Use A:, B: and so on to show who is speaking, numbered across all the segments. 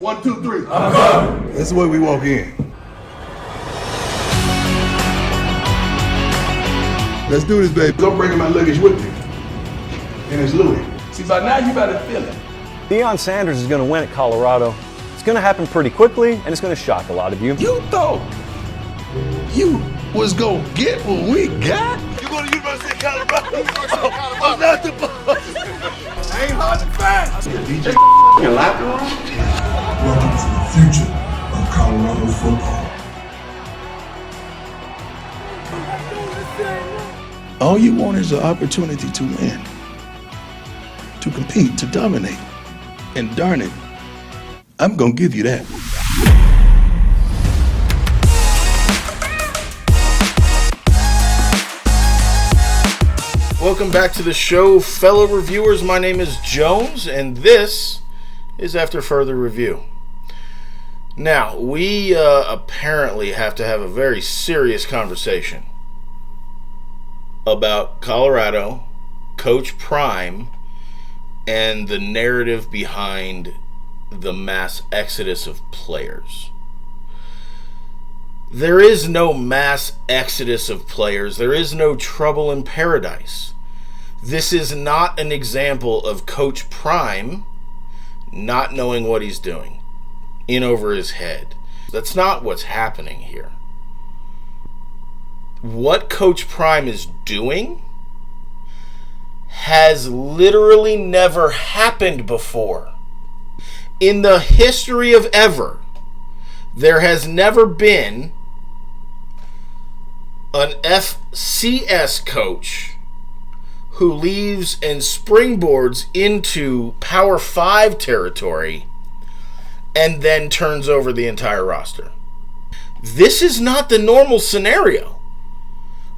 A: 1, 2, 3.
B: I'm coming.
A: That's the way we walk in. Let's do this, baby. Don't bring my luggage with me. And it's Louis.
B: See, by now you better feel it.
C: Deion Sanders is going to win at Colorado. It's going to happen pretty quickly, and it's going to shock a lot of you.
A: You thought you was going to get what we got? You going to University of Colorado? I'm not the boss.
B: I ain't hard to find.
A: DJ
B: Your locker room?
D: Welcome to the future of Colorado football.
A: All you want is an opportunity to win, to compete, to dominate. And darn it, I'm going to give you that.
E: Welcome back to the show, fellow reviewers. My name is Jones, and this is After Further Review. Now, we apparently have to have a very serious conversation about Colorado, Coach Prime, and the narrative behind the mass exodus of players. There is no mass exodus of players. There is no trouble in paradise. This is not an example of Coach Prime not knowing what he's doing, in over his head. That's not what's happening here. What Coach Prime is doing has literally never happened before. In the history of ever, there has never been an FCS coach who leaves and springboards into Power 5 territory and then turns over the entire roster. This is not the normal scenario.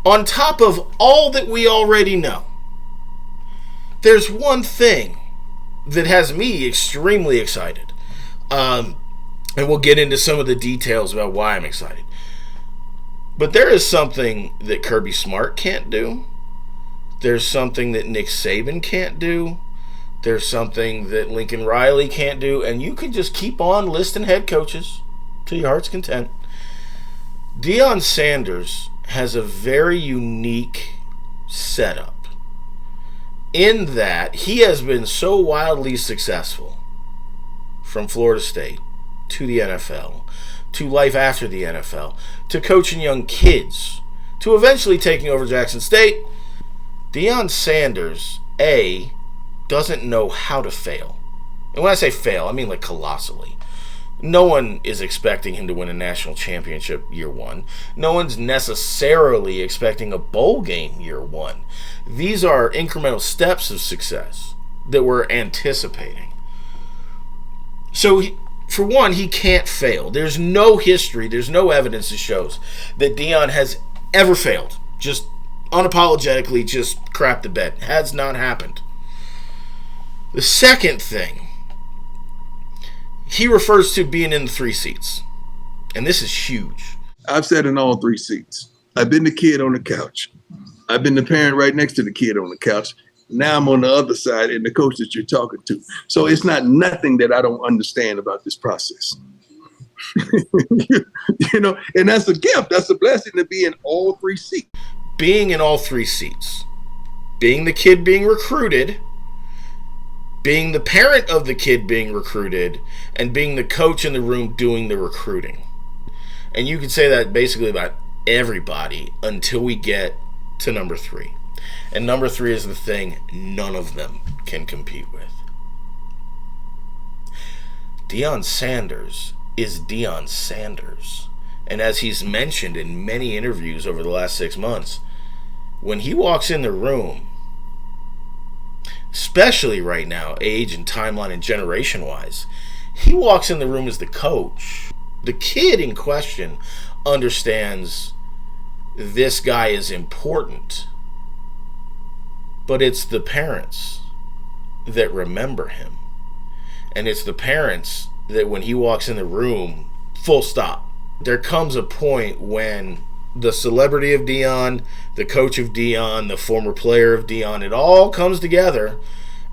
E: On top of all that we already know, there's one thing that has me extremely excited. And we'll get into some of the details about why I'm excited. But there is something that Kirby Smart can't do. There's something that Nick Saban can't do. There's something that Lincoln Riley can't do. And you can just keep on listing head coaches to your heart's content. Deion Sanders has a very unique setup in that he has been so wildly successful from Florida State to the NFL, to life after the NFL, to coaching young kids, to eventually taking over Jackson State. Deion Sanders, A, doesn't know how to fail. And when I say fail, I mean like colossally. No one is expecting him to win a national championship year one. No one's necessarily expecting a bowl game year one. These are incremental steps of success that we're anticipating. So, for one, he can't fail. There's no history, there's no evidence that shows that Deion has ever failed. Just unapologetically just crap the bed. Has not happened. The second thing, he refers to being in the 3 seats. And this is huge.
A: I've sat in all 3 seats. I've been the kid on the couch. I've been the parent right next to the kid on the couch. Now I'm on the other side and the coach that you're talking to. So it's not nothing that I don't understand about this process. You know, and that's a gift. That's a blessing to be in all 3 seats.
E: Being in all 3 seats. Being the kid being recruited. Being the parent of the kid being recruited. And being the coach in the room doing the recruiting. And you could say that basically about everybody until we get to number 3. And number 3 is the thing none of them can compete with. Deion Sanders is Deion Sanders. And as he's mentioned in many interviews over the last 6 months, when he walks in the room, especially right now, age and timeline and generation-wise, he walks in the room as the coach. The kid in question understands this guy is important. But it's the parents that remember him. And it's the parents that when he walks in the room, full stop. There comes a point when the celebrity of Deion, the coach of Deion, the former player of Deion, it all comes together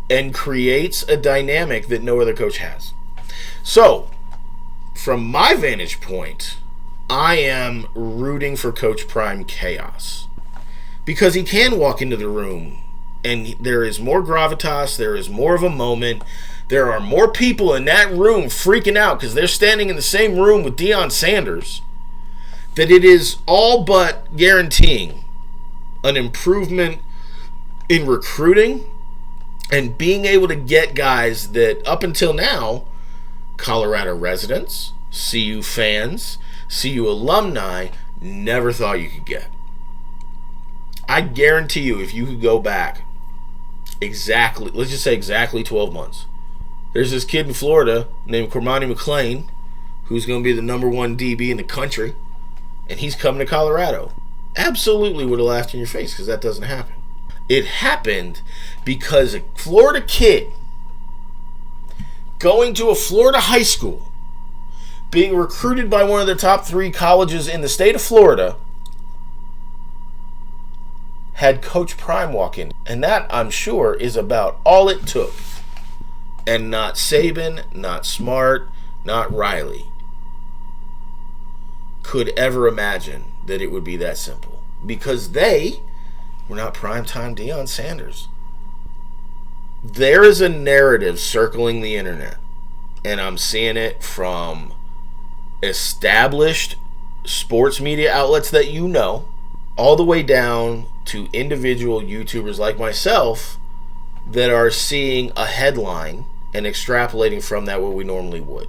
E: and creates a dynamic that no other coach has. So, from my vantage point, I am rooting for Coach Prime chaos. Because he can walk into the room and there is more gravitas, there is more of a moment, there are more people in that room freaking out because they're standing in the same room with Deion Sanders, that it is all but guaranteeing an improvement in recruiting and being able to get guys that up until now, Colorado residents, CU fans, CU alumni, never thought you could get. I guarantee you, if you could go back exactly, let's just say exactly 12 months, there's this kid in Florida named Cormani McClain who's going to be the number 1 DB in the country, and he's coming to Colorado. Absolutely would have laughed in your face because that doesn't happen. It happened because a Florida kid going to a Florida high school, being recruited by one of the top 3 colleges in the state of Florida, had Coach Prime walk in. And that, I'm sure, is about all it took. And not Saban, not Smart, not Riley could ever imagine that it would be that simple. Because they were not primetime Deion Sanders. There is a narrative circling the internet, and I'm seeing it from established sports media outlets that you know, all the way down to individual YouTubers like myself that are seeing a headline and extrapolating from that what we normally would.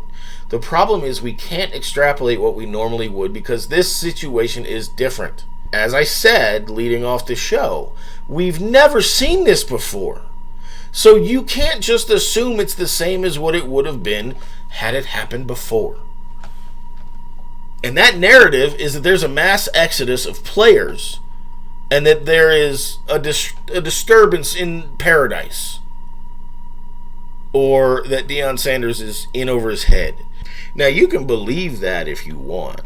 E: The problem is we can't extrapolate what we normally would because this situation is different. As I said, leading off the show, we've never seen this before. So you can't just assume it's the same as what it would have been had it happened before. And that narrative is that there's a mass exodus of players and that there is a disturbance in paradise. Or that Deion Sanders is in over his head. Now, you can believe that if you want.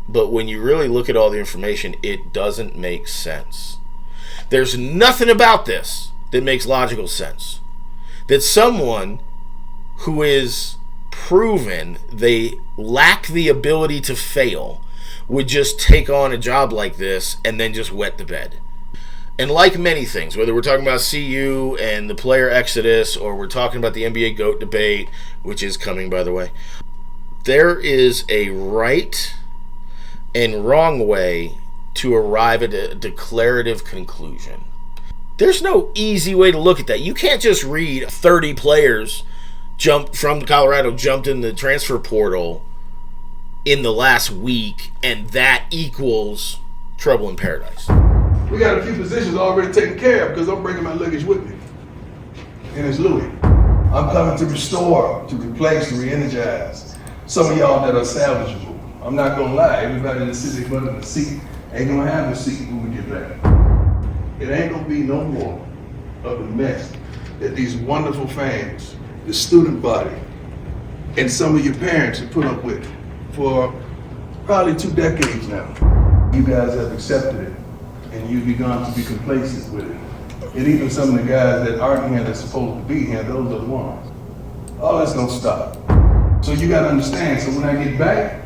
E: But when you really look at all the information, it doesn't make sense. There's nothing about this that makes logical sense. That someone who is proven they lack the ability to fail would just take on a job like this and then just wet the bed. And like many things, whether we're talking about CU and the player exodus or we're talking about the NBA GOAT debate, which is coming, by the way, there is a right and wrong way to arrive at a declarative conclusion. There's no easy way to look at that. You can't just read 30 players from Colorado jumped in the transfer portal in the last week and that equals trouble in paradise.
A: We got a few positions already taken care of because I'm bringing my luggage with me. And it's Louis. I'm coming to restore, to replace, to re-energize some of y'all that are salvageable. I'm not gonna lie, everybody that sits their butt in the seat ain't gonna have a seat when we get back. It ain't gonna be no more of the mess that these wonderful fans, the student body, and some of your parents have put up with for probably 2 decades now. You guys have accepted it. And you've begun to be complacent with it. And even some of the guys that aren't here that's supposed to be here, those are the ones. All that's gonna stop. So you gotta understand, so when I get back,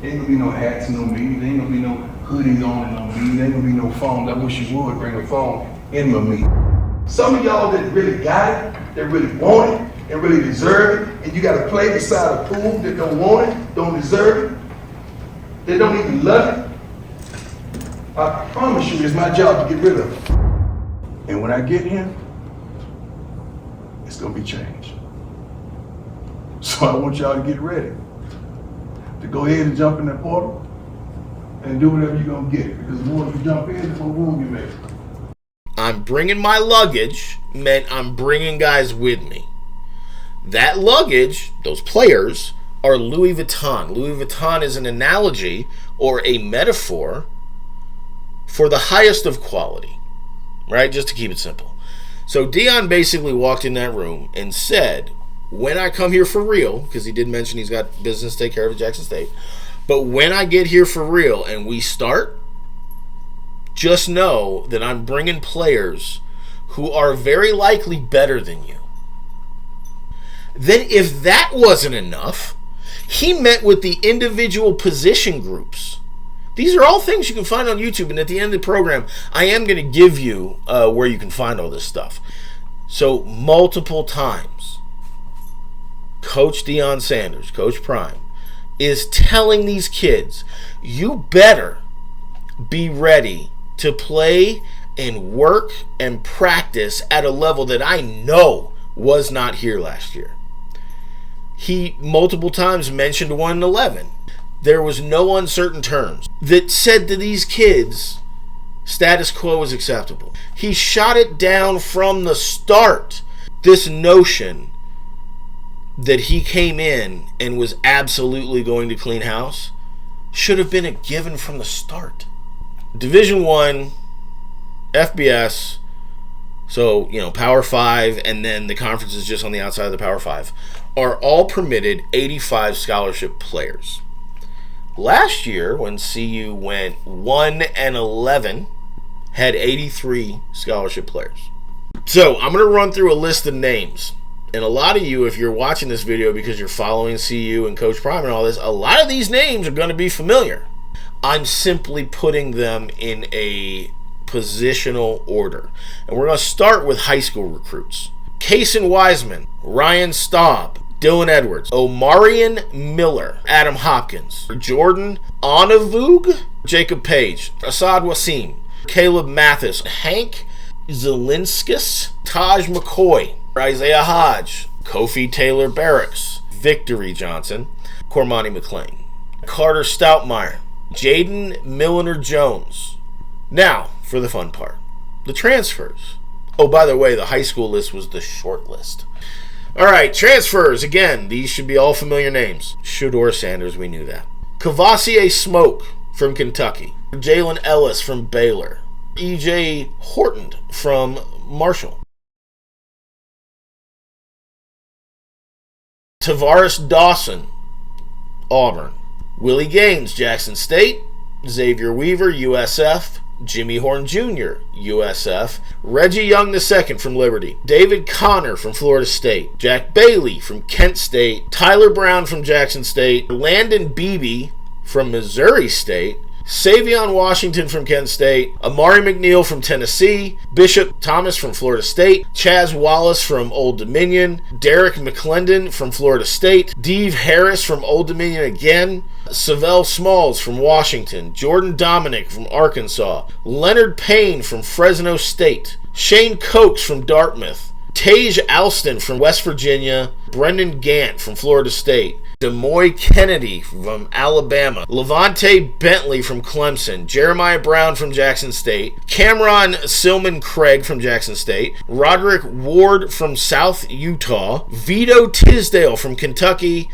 A: ain't gonna be no hats, no meetings, ain't gonna be no hoodies on and no meetings, ain't gonna be no phones. I wish you would bring a phone in my meeting. Some of y'all that really got it, that really want it, and really deserve it, and you gotta play beside a pool that don't want it, don't deserve it, they don't even love it. I promise you, it's my job to get rid of it. And when I get here, it's gonna be changed. So I want y'all to get ready to go ahead and jump in that portal and do whatever you're gonna get. Because the more you jump in, the more room you make.
E: I'm bringing my luggage meant I'm bringing guys with me. That luggage, those players, are Louis Vuitton. Louis Vuitton is an analogy or a metaphor for the highest of quality, right? Just to keep it simple. So Deion basically walked in that room and said, when I come here for real, because he did mention he's got business to take care of at Jackson State, but when I get here for real and we start, just know that I'm bringing players who are very likely better than you. Then if that wasn't enough, He met with the individual position groups. These are all things you can find on YouTube, and at the end of the program, I am going to give you where you can find all this stuff. So, multiple times, Coach Deion Sanders, Coach Prime, is telling these kids, you better be ready to play and work and practice at a level that I know was not here last year. He multiple times mentioned 1-11. There was no uncertain terms that said to these kids, status quo is acceptable. He shot it down from the start. This notion that he came in and was absolutely going to clean house should have been a given from the start. Division I, FBS, so, Power 5, and then the conferences just on the outside of the Power 5, are all permitted 85 scholarship players. Last year, when CU went 1-11, had 83 scholarship players. So, I'm going to run through a list of names. And a lot of you, if you're watching this video because you're following CU and Coach Prime and all this, a lot of these names are going to be familiar. I'm simply putting them in a positional order. And we're going to start with high school recruits. Kason Wiseman, Ryan Staub, Dylan Edwards, Omarion Miller, Adam Hopkins, Jordan Onavug, Jacob Page, Asad Wasim, Caleb Mathis, Hank Zelinskis, Taj McCoy, Isaiah Hodge, Kofi Taylor Barracks, Victory Johnson, Cormani McLean, Carter Stoutmeyer, Jaden Milliner Jones. Now, for the fun part, the transfers. Oh, by the way, the high school list was the short list. All right, transfers. Again, these should be all familiar names. Shedeur Sanders, we knew that. Kavasier Smoke from Kentucky. Jalen Ellis from Baylor. E.J. Horton from Marshall. Tavares Dawson, Auburn. Willie Gaines, Jackson State. Xavier Weaver, USF. Jimmy Horn Jr., USF. Reggie Young II from Liberty. David Connor from Florida State. Jack Bailey from Kent State. Tyler Brown from Jackson State. Landon Beebe from Missouri State. Savion Washington from Kent State. Amari McNeil from Tennessee. Bishop Thomas from Florida State. Chaz Wallace from Old Dominion. Derek McClendon from Florida State. Deve Harris from Old Dominion again. Savell Smalls from Washington. Jordan Dominic from Arkansas. Leonard Payne from Fresno State. Shane Cokes from Dartmouth. Tage Alston from West Virginia. Brendan Gant from Florida State. Demoy Kennedy from Alabama. Levante Bentley from Clemson. Jeremiah Brown from Jackson State. Cameron Silman Craig from Jackson State. Roderick Ward from South Utah. Vito Tisdale from Kentucky.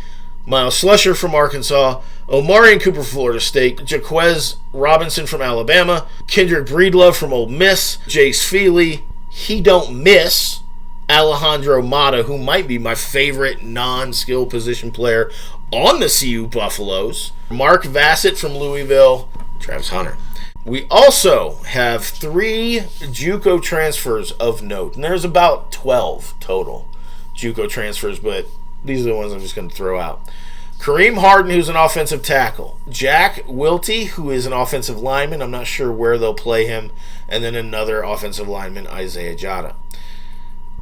E: Miles Slusher from Arkansas. Omarion Cooper from Florida State. Jaquez Robinson from Alabama. Kendrick Breedlove from Ole Miss. Jace Feely. He don't miss. Alejandro Mata, who might be my favorite non-skill position player on the CU Buffaloes. Mark Vassett from Louisville. Travis Hunter. We also have 3 JUCO transfers of note. And there's about 12 total JUCO transfers, but these are the ones I'm just going to throw out. Kareem Harden, who's an offensive tackle. Jack Wilty, who is an offensive lineman. I'm not sure where they'll play him. And then another offensive lineman, Isaiah Jada.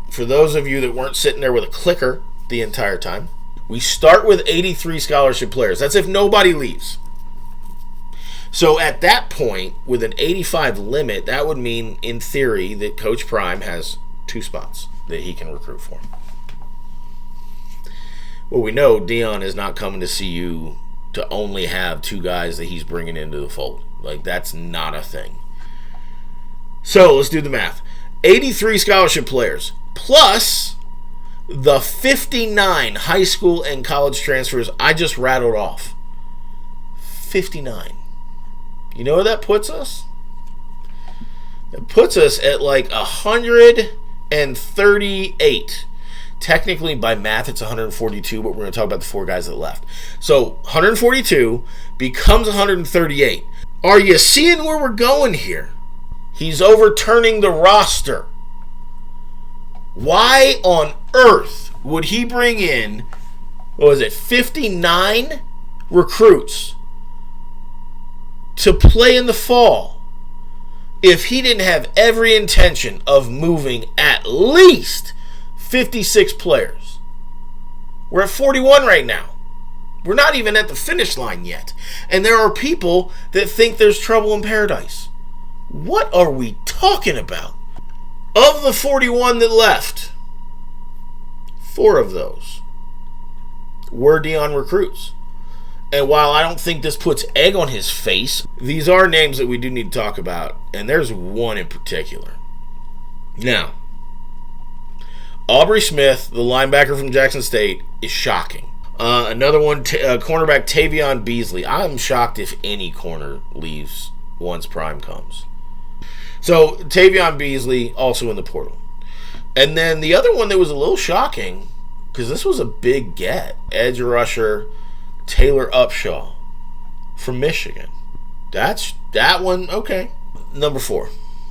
E: For those of you that weren't sitting there with a clicker the entire time, we start with 83 scholarship players. That's if nobody leaves. So at that point, with an 85 limit, that would mean, in theory, that Coach Prime has 2 spots that he can recruit for. Well, we know Deion is not coming to CU to only have 2 guys that he's bringing into the fold. Like, that's not a thing. So let's do the math. 83 scholarship players, plus the 59 high school and college transfers I just rattled off. 59. You know where that puts us? It puts us at like 138. Technically, by math, it's 142, but we're going to talk about the 4 guys that left. So 142 becomes 138. Are you seeing where we're going here? He's overturning the roster. Why on earth would he bring in what was it, 59 recruits to play in the fall if he didn't have every intention of moving at least 56 players. We're at 41 right now. We're not even at the finish line yet. And there are people that think there's trouble in paradise. What are we talking about? Of the 41 that left, 4 of those were Deion recruits. And while I don't think this puts egg on his face, these are names that we do need to talk about. And there's one in particular. Now, Aubrey Smith, the linebacker from Jackson State, is shocking. Another one, cornerback Tavion Beasley. I'm shocked if any corner leaves once prime comes. So, Tavion Beasley, also in the portal. And then the other one that was a little shocking, because this was a big get, edge rusher Taylor Upshaw from Michigan. That one, okay. Number 4.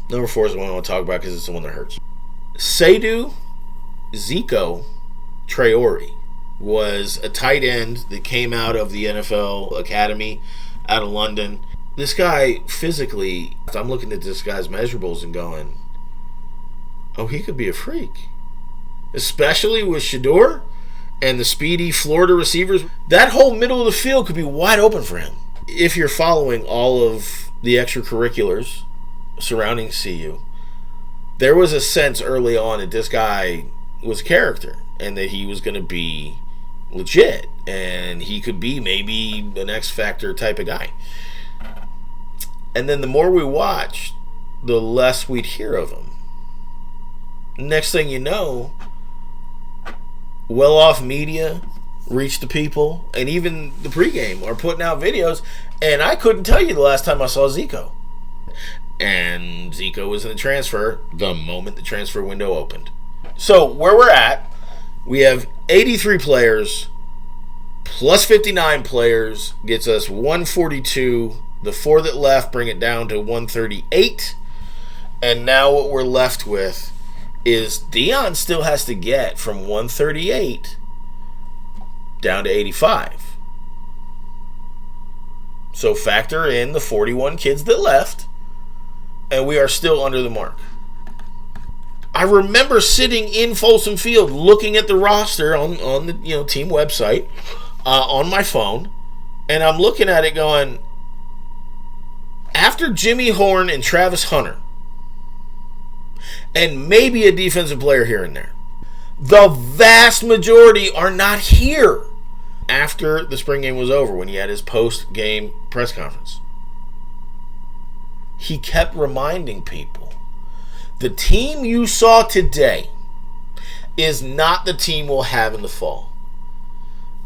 E: Number 4 is the one I want to talk about because it's the one that hurts. Seydou Zico Traore was a tight end that came out of the NFL Academy out of London. This guy, physically, I'm looking at this guy's measurables and going, oh, he could be a freak. Especially with Shador and the speedy Florida receivers. That whole middle of the field could be wide open for him. If you're following all of the extracurriculars surrounding CU, there was a sense early on that this guy was a character and that he was going to be legit and he could be maybe an X Factor type of guy. And then the more we watched, the less we'd hear of him. Next thing you know, well-off media reached the people, and even the pregame are putting out videos, and I couldn't tell you the last time I saw Zico. And Zico was in the transfer the moment the transfer window opened. So where we're at, we have 83 players plus 59 players gets us 142. The 4 that left bring it down to 138. And now what we're left with is Deion still has to get from 138 down to 85. So factor in the 41 kids that left, and we are still under the mark. I remember sitting in Folsom Field looking at the roster on the team website on my phone, and I'm looking at it going, after Jimmy Horn and Travis Hunter, and maybe a defensive player here and there, the vast majority are not here after the spring game was over when he had his post-game press conference. He kept reminding people, the team you saw today is not the team we'll have in the fall.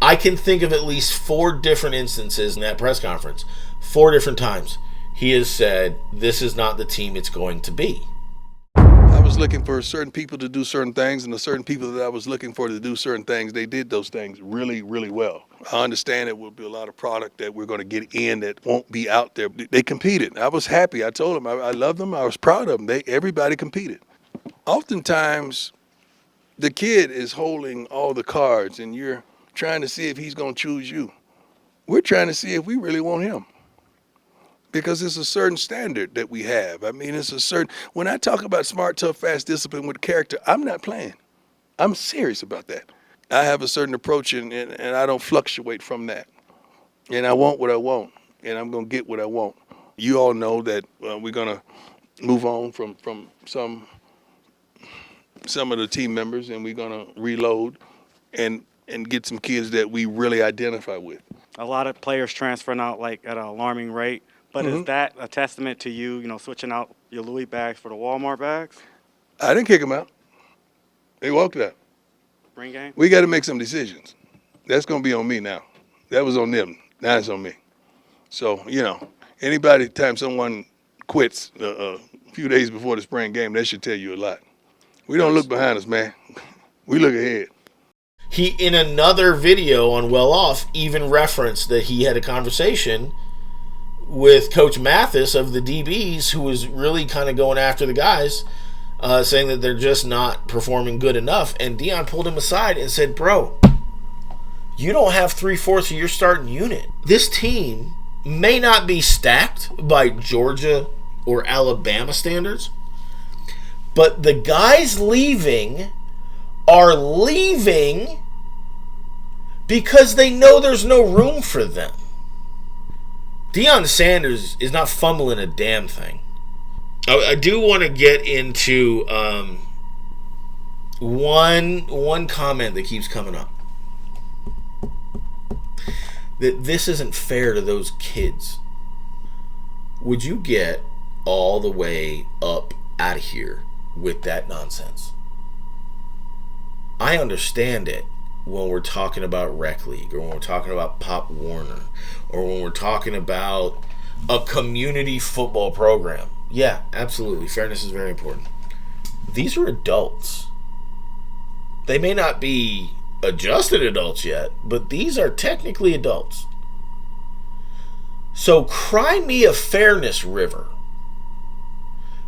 E: I can think of at least 4 different instances in that press conference, 4 different times. He has said, this is not the team it's going to be.
A: I was looking for certain people to do certain things, and the certain people that I was looking for to do certain things, they did those things really, really well. I understand it will be a lot of product that we're going to get in that won't be out there. They competed. I was happy. I told them I loved them. I was proud of them. Everybody competed. Oftentimes, the kid is holding all the cards, and you're trying to see if he's going to choose you. We're trying to see if we really want him. Because it's a certain standard that we have. I mean, it's a certain, when I talk about smart, tough, fast, discipline with character, I'm not playing. I'm serious about that. I have a certain approach and I don't fluctuate from that. And I want what I want, and I'm going to get what I want. You all know that we're going to move on from some of the team members, and we're going to reload and get some kids that we really identify with.
F: A lot of players transferring out like at an alarming rate. But is that a testament to you, switching out your Louis bags for the Walmart bags?
A: I didn't kick them out. They walked out.
F: Spring game?
A: We got to make some decisions. That's going to be on me now. That was on them. Now it's on me. So, time someone quits a few days before the spring game, that should tell you a lot. We don't look behind us, man. We look ahead.
E: He, in another video on Well Off, even referenced that he had a conversation with Coach Mathis of the DBs, who was really kind of going after the guys, saying that they're just not performing good enough. And Deion pulled him aside and said, bro, you don't have 3/4 of your starting unit. This team may not be stacked by Georgia or Alabama standards, but the guys leaving are leaving because they know there's no room for them. Deion Sanders is not fumbling a damn thing. I do want to get into one comment that keeps coming up. That this isn't fair to those kids. Would you get all the way up out of here with that nonsense? I understand it when we're talking about Rec League, or when we're talking about Pop Warner, or when we're talking about a community football program. Yeah, absolutely. Fairness is very important. These are adults. They may not be adjusted adults yet, but these are technically adults. So cry me a fairness river.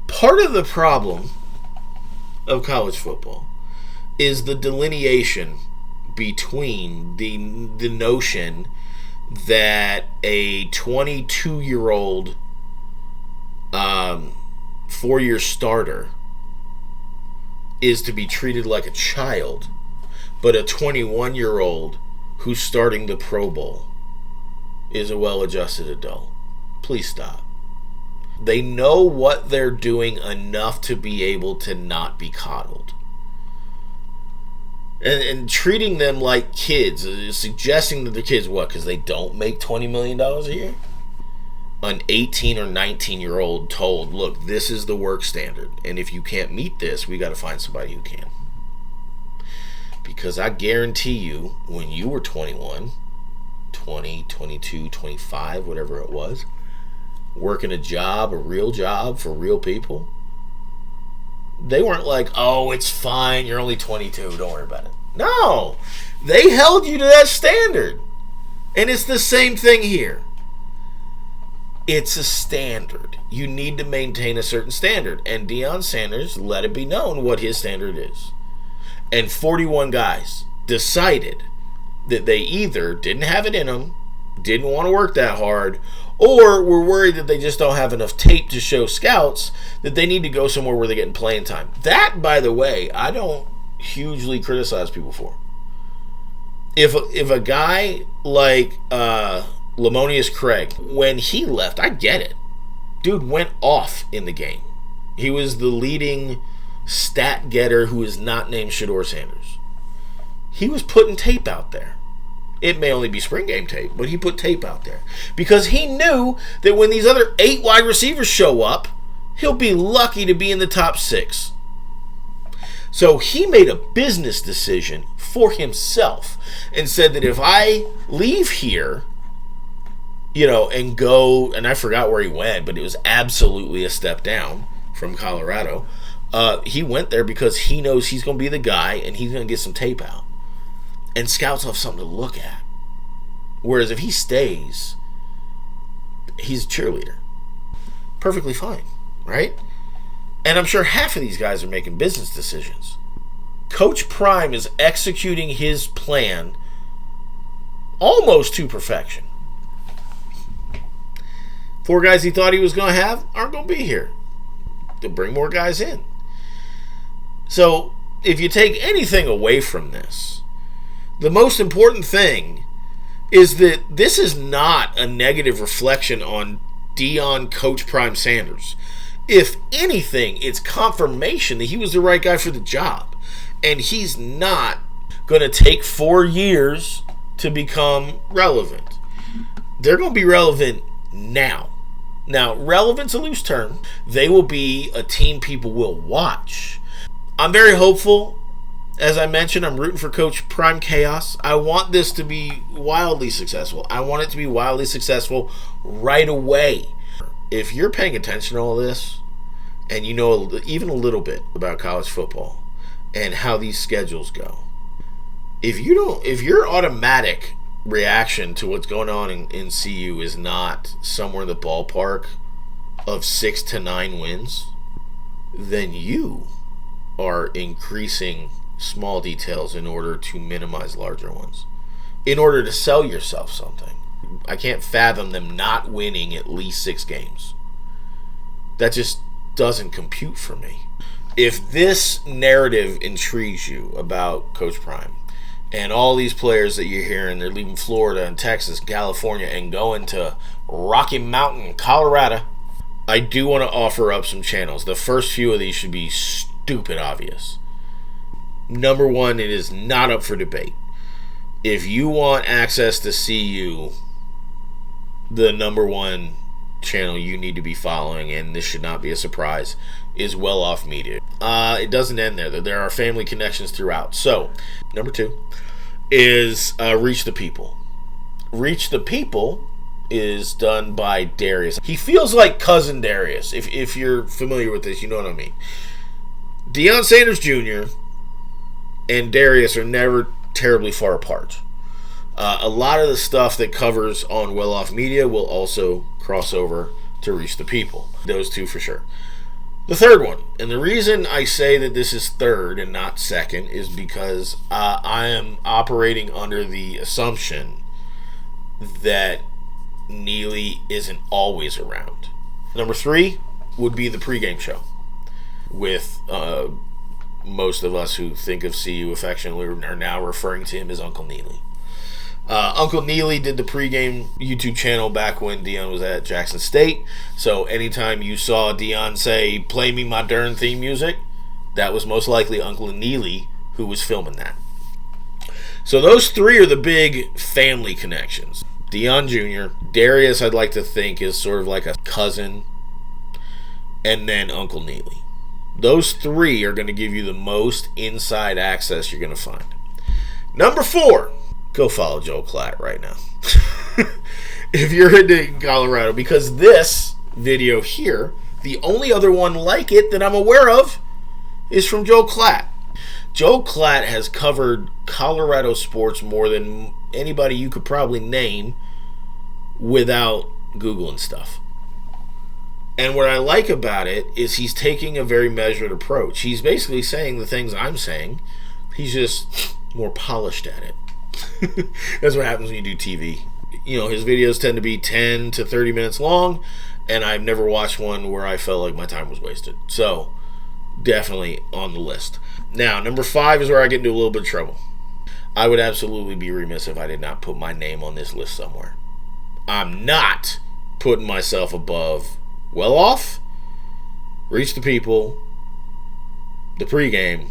E: Part of the problem of college football is the delineation between the notion that a 22-year-old 4-year starter is to be treated like a child, but a 21-year-old who's starting the Pro Bowl is a well-adjusted adult. Please stop. They know what they're doing enough to be able to not be coddled. And treating them like kids, suggesting that they're kids, what, because they don't make $20 million a year? An 18 or 19-year-old told, look, this is the work standard, and if you can't meet this, we got to find somebody who can. Because I guarantee you, when you were 21, 20, 22, 25, whatever it was, working a job, a real job for real people, they weren't like, oh, it's fine, you're only 22, don't worry about it. No, they held you to that standard. And it's the same thing here. It's a standard. You need to maintain a certain standard. And Deion Sanders let it be known what his standard is. And 41 guys decided that they either didn't have it in them, didn't want to work that hard, or were worried that they just don't have enough tape to show scouts that they need to go somewhere where they're getting playing time. That, by the way, I don't hugely criticize people for. If a guy like Lamonius Craig, when he left, I get it. Dude went off in the game. He was the leading stat getter who is not named Shedeur Sanders. He was putting tape out there. It may only be spring game tape, but he put tape out there. Because he knew that when these other 8 wide receivers show up, he'll be lucky to be in the top 6. So he made a business decision for himself and said that if I leave here, and go, and I forgot where he went, but it was absolutely a step down from Colorado. He went there because he knows he's going to be the guy and he's going to get some tape out. And scouts have something to look at. Whereas if he stays, he's a cheerleader. Perfectly fine, right? And I'm sure half of these guys are making business decisions. Coach Prime is executing his plan almost to perfection. 4 guys he thought he was going to have aren't going to be here. They'll bring more guys in. So if you take anything away from this, the most important thing is that this is not a negative reflection on Deion Coach Prime Sanders. If anything, it's confirmation that he was the right guy for the job. And he's not going to take 4 years to become relevant. They're going to be relevant now. Now, relevant's a loose term. They will be a team people will watch. I'm very hopeful. As I mentioned, I'm rooting for Coach Prime Chaos. I want this to be wildly successful. I want it to be wildly successful right away. If you're paying attention to all this, and you know even a little bit about college football and how these schedules go, if your automatic reaction to what's going on in CU is not somewhere in the ballpark of 6 to 9 wins, then you are increasing small details in order to minimize larger ones. in order to sell yourself something. I can't fathom them not winning at least 6 games. That just doesn't compute for me. If this narrative intrigues you about Coach Prime and all these players that you're hearing, they're leaving Florida and Texas, California, and going to Rocky Mountain, Colorado, I do want to offer up some channels. The first few of these should be stupid obvious. Number one, it is not up for debate. If you want access to CU, the number one channel you need to be following, and this should not be a surprise, is Well Off Media. It doesn't end there. There are family connections throughout. So, number 2 is Reach the People. Reach the People is done by Darius. He feels like cousin Darius. If you're familiar with this, you know what I mean. Deion Sanders Jr. and Darius are never terribly far apart. A lot of the stuff that covers on Well Off Media will also cross over to Reach the People. Those two for sure. The third one, and the reason I say that this is third and not second is because I am operating under the assumption that Neely isn't always around. Number 3 would be the pregame show with most of us who think of CU affectionately are now referring to him as Uncle Neely. Uncle Neely did the pregame YouTube channel back when Deion was at Jackson State. So anytime you saw Deion say, "Play me my Dern theme music," that was most likely Uncle Neely who was filming that. So those 3 are the big family connections. Deion Jr., Darius I'd like to think is sort of like a cousin, and then Uncle Neely. Those 3 are going to give you the most inside access you're going to find. Number 4. Go follow Joel Klatt right now. If you're in Colorado, because this video here, the only other one like it that I'm aware of, is from Joel Klatt. Joel Klatt has covered Colorado sports more than anybody you could probably name without Googling stuff. And what I like about it is he's taking a very measured approach. He's basically saying the things I'm saying. He's just more polished at it. That's what happens when you do TV. You know, his videos tend to be 10 to 30 minutes long, and I've never watched one where I felt like my time was wasted. So, definitely on the list. Now, number 5 is where I get into a little bit of trouble. I would absolutely be remiss if I did not put my name on this list somewhere. I'm not putting myself above Well Off, Reach the People, the pregame,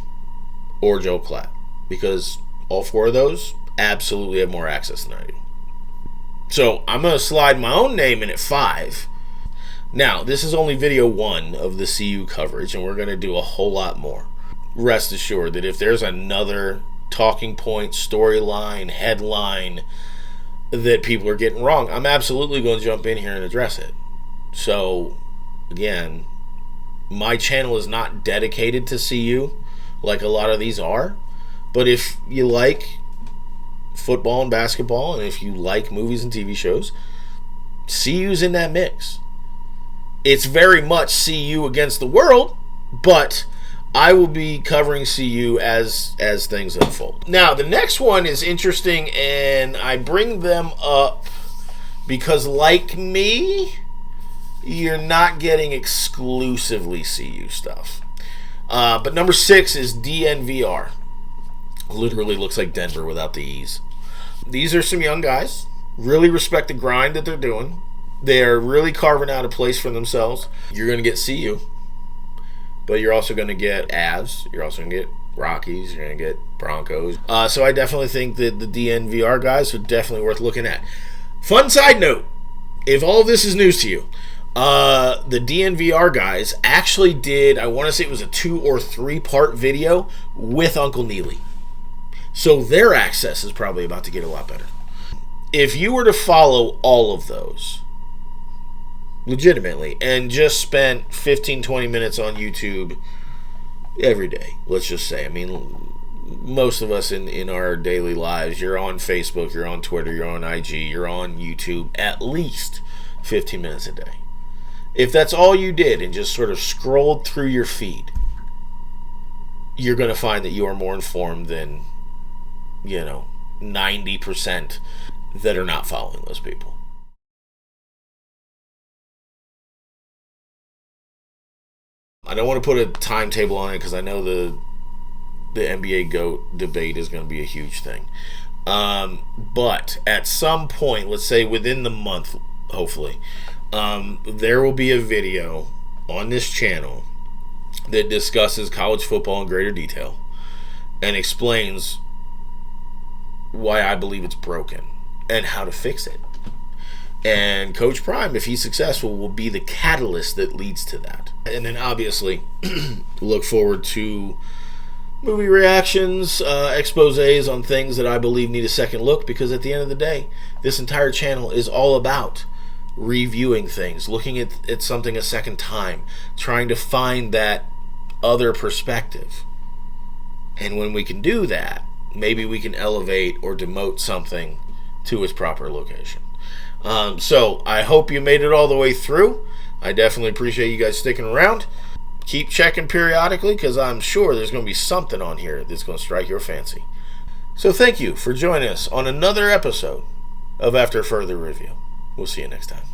E: or Joel Klatt, because all 4 of those absolutely have more access than I do. So I'm going to slide my own name in at 5. Now, this is only video 1 of the CU coverage, and we're going to do a whole lot more. Rest assured that if there's another talking point, storyline, headline that people are getting wrong, I'm absolutely going to jump in here and address it. So, again, my channel is not dedicated to CU like a lot of these are, but if you like football and basketball, and if you like movies and TV shows, CU's in that mix. It's very much CU against the world, but I will be covering CU as things unfold. Now, the next one is interesting, and I bring them up because, like me, you're not getting exclusively CU stuff. But number 6 is DNVR. Literally looks like Denver without the E's. These are some young guys. Really respect the grind that they're doing. They're really carving out a place for themselves. You're going to get CU, but you're also going to get Avs. You're also going to get Rockies. You're going to get Broncos. So I definitely think that the DNVR guys are definitely worth looking at. Fun side note, if all of this is news to you, the DNVR guys actually did, I want to say it was a 2 or 3 part video with Uncle Neely. So their access is probably about to get a lot better. If you were to follow all of those legitimately and just spent 15-20 minutes on YouTube every day, let's just say, I mean, most of us in our daily lives, you're on Facebook, you're on Twitter, you're on IG, you're on YouTube at least 15 minutes a day. If that's all you did and just sort of scrolled through your feed, you're going to find that you are more informed than, 90% that are not following those people. I don't want to put a timetable on it because I know the NBA GOAT debate is going to be a huge thing. But at some point, let's say within the month, hopefully, there will be a video on this channel that discusses college football in greater detail and explains why I believe it's broken and how to fix it. And Coach Prime, if he's successful, will be the catalyst that leads to that. And then obviously look forward to movie reactions, exposés on things that I believe need a second look, because at the end of the day, this entire channel is all about reviewing things, looking at something a second time, trying to find that other perspective. And when we can do that, maybe we can elevate or demote something to its proper location. So I hope you made it all the way through. I definitely appreciate you guys sticking around. Keep checking periodically, because I'm sure there's going to be something on here that's going to strike your fancy. So thank you for joining us on another episode of After Further Review. We'll see you next time.